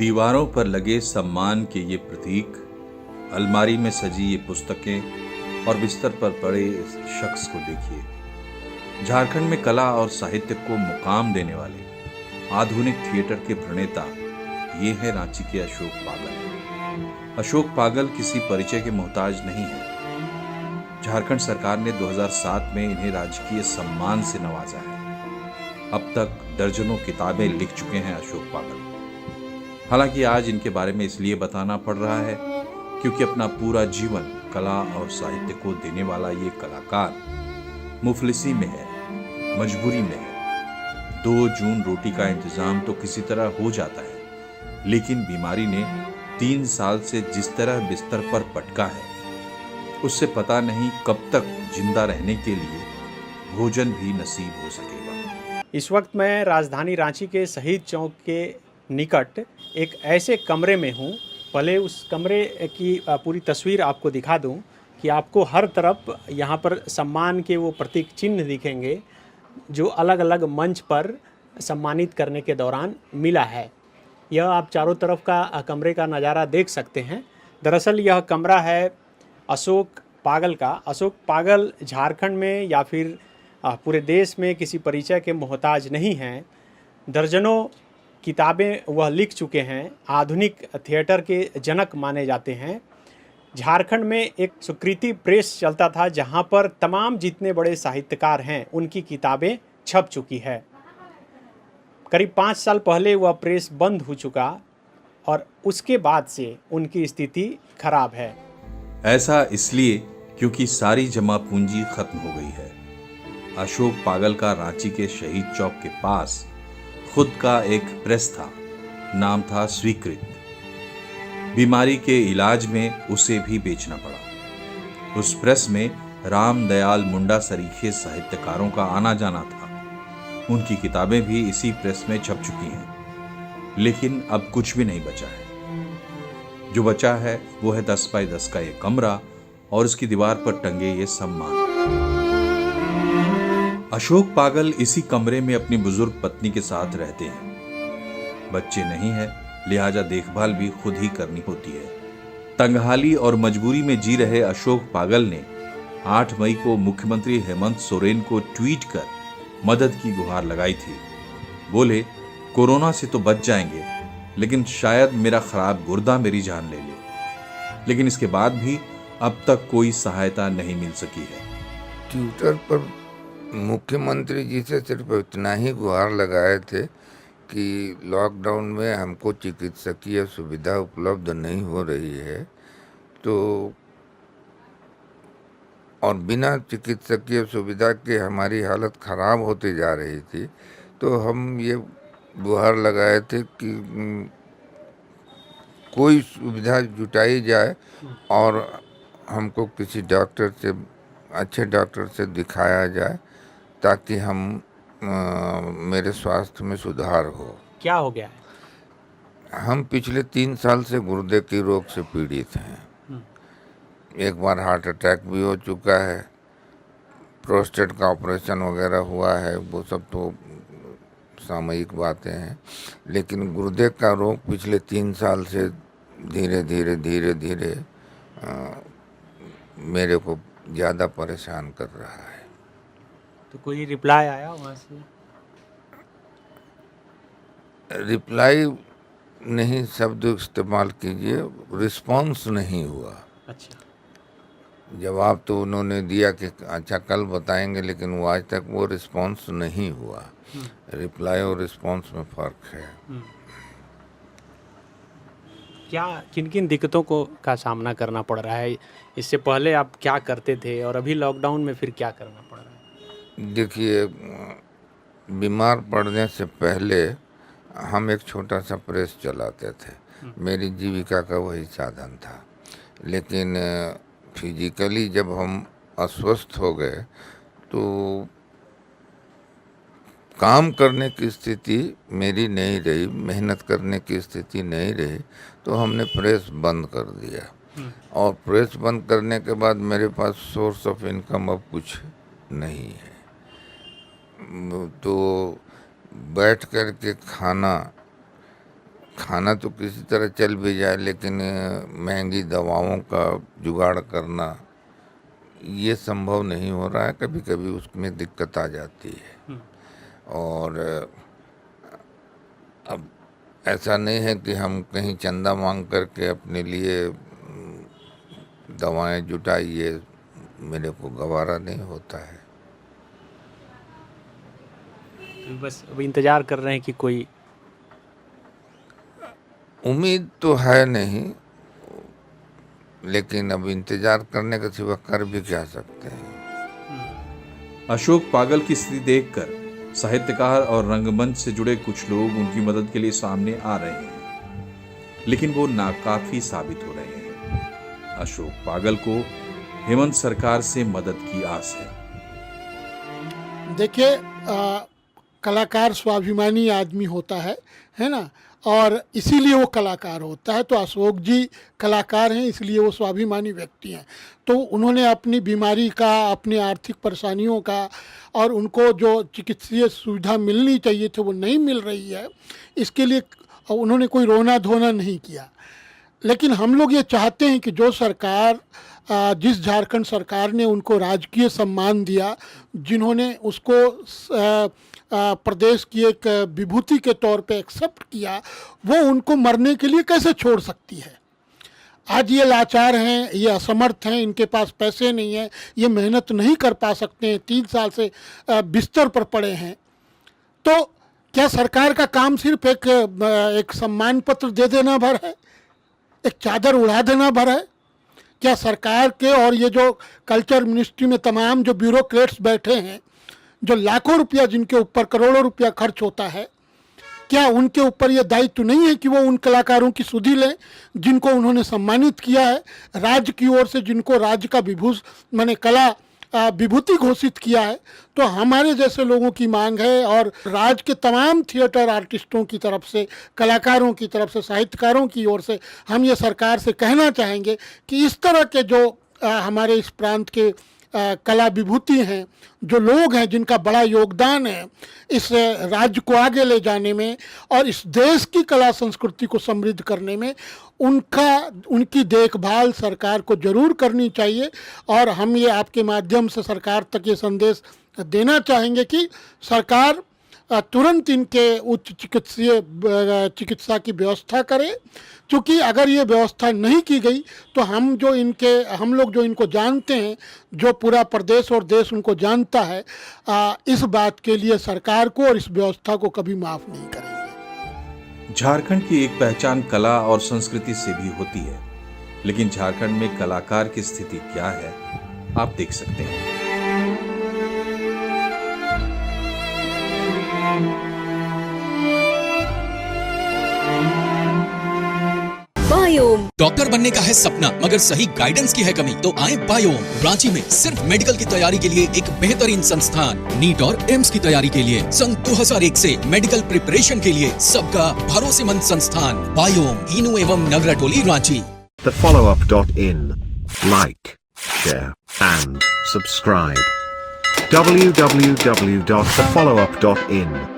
दीवारों पर लगे सम्मान के ये प्रतीक, अलमारी में सजी ये पुस्तकें और बिस्तर पर पड़े इस शख्स को देखिए। झारखंड में कला और साहित्य को मुकाम देने वाले आधुनिक थिएटर के प्रणेता ये है रांची के अशोक पागल। अशोक पागल किसी परिचय के मोहताज नहीं है। झारखंड सरकार ने 2007 में इन्हें राजकीय सम्मान से नवाजा है। अब तक दर्जनों किताबें लिख चुके हैं अशोक पागल। हालांकि आज इनके बारे में इसलिए बताना पड़ रहा है क्योंकि अपना पूरा जीवन कला और साहित्य को देने वाला ये कलाकार मुफलिसी में है, मजबूरी में है। 2 जून रोटी का इंतजाम तो किसी तरह हो जाता है, लेकिन बीमारी ने 3 साल से जिस तरह बिस्तर पर पटका है, उससे पता नहीं कब तक जिंदा रहने के लिए भोजन भी नसीब हो सकेगा। इस वक्त मैं राजधानी रांची के शहीद चौक के निकट एक ऐसे कमरे में हूँ। पहले उस कमरे की पूरी तस्वीर आपको दिखा दूँ कि आपको हर तरफ यहाँ पर सम्मान के वो प्रतीक चिन्ह दिखेंगे जो अलग अलग मंच पर सम्मानित करने के दौरान मिला है। यह आप चारों तरफ का कमरे का नज़ारा देख सकते हैं। दरअसल यह कमरा है अशोक पागल का। अशोक पागल झारखंड में या फिर पूरे देश में किसी परिचय के मोहताज नहीं हैं। दर्जनों किताबें वह लिख चुके हैं। आधुनिक थिएटर के जनक माने जाते हैं। झारखंड में एक स्वीकृति प्रेस चलता था जहां पर तमाम जितने बड़े साहित्यकार हैं उनकी किताबें छप चुकी है। करीब 5 साल पहले वह प्रेस बंद हो चुका और उसके बाद से उनकी स्थिति खराब है। ऐसा इसलिए क्योंकि सारी जमा पूंजी खत्म हो गई है। अशोक पागल का रांची के शहीद चौक के पास खुद का एक प्रेस था, नाम था स्वीकृत। बीमारी के इलाज में उसे भी बेचना पड़ा। उस प्रेस में राम दयाल मुंडा सरीखे साहित्यकारों का आना जाना था। उनकी किताबें भी इसी प्रेस में छप चुकी हैं, लेकिन अब कुछ भी नहीं बचा है। जो बचा है वो है 10 बाय 10 का एक कमरा और उसकी दीवार पर टंगे ये सम्मान। अशोक पागल इसी कमरे में अपनी बुजुर्ग पत्नी के साथ रहते हैं। बच्चे नहीं है, लिहाजा देखभाल भी खुद ही करनी होती है। तंगहाली और मजबूरी में जी रहे अशोक पागल ने 8 मई को मुख्यमंत्री हेमंत सोरेन को ट्वीट कर मदद की गुहार लगाई थी। बोले, कोरोना से तो बच जाएंगे, लेकिन शायद मेरा खराब गुर्दा मेरी जान ले ले। लेकिन इसके बाद भी अब तक कोई सहायता नहीं मिल सकी है। ट्विटर पर मुख्यमंत्री जी से सिर्फ इतना ही गुहार लगाए थे कि लॉकडाउन में हमको चिकित्सकीय सुविधा उपलब्ध नहीं हो रही है, तो और बिना चिकित्सकीय सुविधा के हमारी हालत ख़राब होती जा रही थी, तो हम ये गुहार लगाए थे कि कोई सुविधा जुटाई जाए और हमको किसी डॉक्टर से, अच्छे डॉक्टर से दिखाया जाए ताकि हम मेरे स्वास्थ्य में सुधार हो। क्या हो गया है? हम पिछले 3 साल से गुर्दे की रोग से पीड़ित हैं। एक बार हार्ट अटैक भी हो चुका है, प्रोस्टेट का ऑपरेशन वगैरह हुआ है, वो सब तो सामयिक बातें हैं, लेकिन गुर्दे का रोग पिछले 3 साल से धीरे धीरे मेरे को ज़्यादा परेशान कर रहा है। तो कोई रिप्लाई आया वहाँ से? रिप्लाई नहीं शब्द इस्तेमाल कीजिए, रिस्पांस नहीं हुआ। अच्छा। जवाब तो उन्होंने दिया कि अच्छा कल बताएंगे, लेकिन वो आज तक वो रिस्पांस नहीं हुआ। रिप्लाई और रिस्पांस में फ़र्क है। क्या किन किन दिक्कतों का सामना करना पड़ रहा है? इससे पहले आप क्या करते थे और अभी लॉकडाउन में फिर क्या करना पड़ रहा है? देखिए, बीमार पड़ने से पहले हम एक छोटा सा प्रेस चलाते थे। मेरी जीविका का वही साधन था, लेकिन फिजिकली जब हम अस्वस्थ हो गए तो काम करने की स्थिति मेरी नहीं रही, मेहनत करने की स्थिति नहीं रही, तो हमने प्रेस बंद कर दिया। और प्रेस बंद करने के बाद मेरे पास सोर्स ऑफ इनकम अब कुछ नहीं है, तो बैठ कर के खाना तो किसी तरह चल भी जाए, लेकिन महंगी दवाओं का जुगाड़ करना ये संभव नहीं हो रहा है। कभी कभी उसमें दिक्कत आ जाती है। और अब ऐसा नहीं है कि हम कहीं चंदा मांग करके अपने लिए दवाएं जुटाइए, मेरे को गवारा नहीं होता है। बस अब इंतज़ार कर रहे हैं कि कोई उम्मीद तो है नहीं, लेकिन अब इंतजार करने के सिवा कर भी क्या सकते हैं। अशोक पागल की स्थिति देखकर साहित्यकार और रंगमंच से जुड़े कुछ लोग उनकी मदद के लिए सामने आ रहे हैं, लेकिन वो नाकाफी साबित हो रहे हैं। अशोक पागल को हेमंत सरकार से मदद की आस है। देखिए, कलाकार स्वाभिमानी आदमी होता है ना, और इसीलिए वो कलाकार होता है। तो अशोक जी कलाकार हैं, इसलिए वो स्वाभिमानी व्यक्ति हैं। तो उन्होंने अपनी बीमारी का, अपनी आर्थिक परेशानियों का, और उनको जो चिकित्सीय सुविधा मिलनी चाहिए थी वो नहीं मिल रही है, इसके लिए उन्होंने कोई रोना धोना नहीं किया। लेकिन हम लोग ये चाहते हैं कि जो सरकार, जिस झारखंड सरकार ने उनको राजकीय सम्मान दिया, जिन्होंने उसको प्रदेश की एक विभूति के तौर पे एक्सेप्ट किया, वो उनको मरने के लिए कैसे छोड़ सकती है। आज ये लाचार हैं, ये असमर्थ हैं, इनके पास पैसे नहीं है, ये मेहनत नहीं कर पा सकते हैं, 3 साल से बिस्तर पर पड़े हैं। तो क्या सरकार का काम सिर्फ एक सम्मान पत्र दे देना भर है, एक चादर उड़ा देना भर है? क्या सरकार के और ये जो कल्चर मिनिस्ट्री में तमाम जो ब्यूरोक्रेट्स बैठे हैं, जो लाखों रुपया, जिनके ऊपर करोड़ों रुपया खर्च होता है, क्या उनके ऊपर ये दायित्व नहीं है कि वो उन कलाकारों की सुधि लें जिनको उन्होंने सम्मानित किया है राज्य की ओर से, जिनको राज्य का कला विभूति घोषित किया है? तो हमारे जैसे लोगों की मांग है, और राज्य के तमाम थिएटर आर्टिस्टों की तरफ से, कलाकारों की तरफ से, साहित्यकारों की ओर से हम ये सरकार से कहना चाहेंगे कि इस तरह के जो हमारे इस प्रांत के कला विभूति हैं, जो लोग हैं जिनका बड़ा योगदान है इस राज्य को आगे ले जाने में और इस देश की कला संस्कृति को समृद्ध करने में, उनकी देखभाल सरकार को जरूर करनी चाहिए। और हम ये आपके माध्यम से सरकार तक ये संदेश देना चाहेंगे कि सरकार तुरंत इनके उच्च चिकित्सा की व्यवस्था करे, क्योंकि अगर ये व्यवस्था नहीं की गई तो हम लोग जो इनको जानते हैं, जो पूरा प्रदेश और देश उनको जानता है, इस बात के लिए सरकार को और इस व्यवस्था को कभी माफ़ नहीं करेंगे। झारखंड की एक पहचान कला और संस्कृति से भी होती है, लेकिन झारखंड में कलाकार की स्थिति क्या है आप देख सकते हैं। बायोम। डॉक्टर बनने का है सपना, मगर सही गाइडेंस की है कमी, तो आए बायोम। रांची में सिर्फ मेडिकल की तैयारी के लिए एक बेहतरीन संस्थान, नीट और एम्स की तैयारी के लिए सन 2001 से मेडिकल प्रिपरेशन के लिए सबका भरोसेमंद संस्थान बायोम, इनू एवं नगराटोली, Ranchi. thefollowup.in. Like, share and subscribe. www.thefollowup.in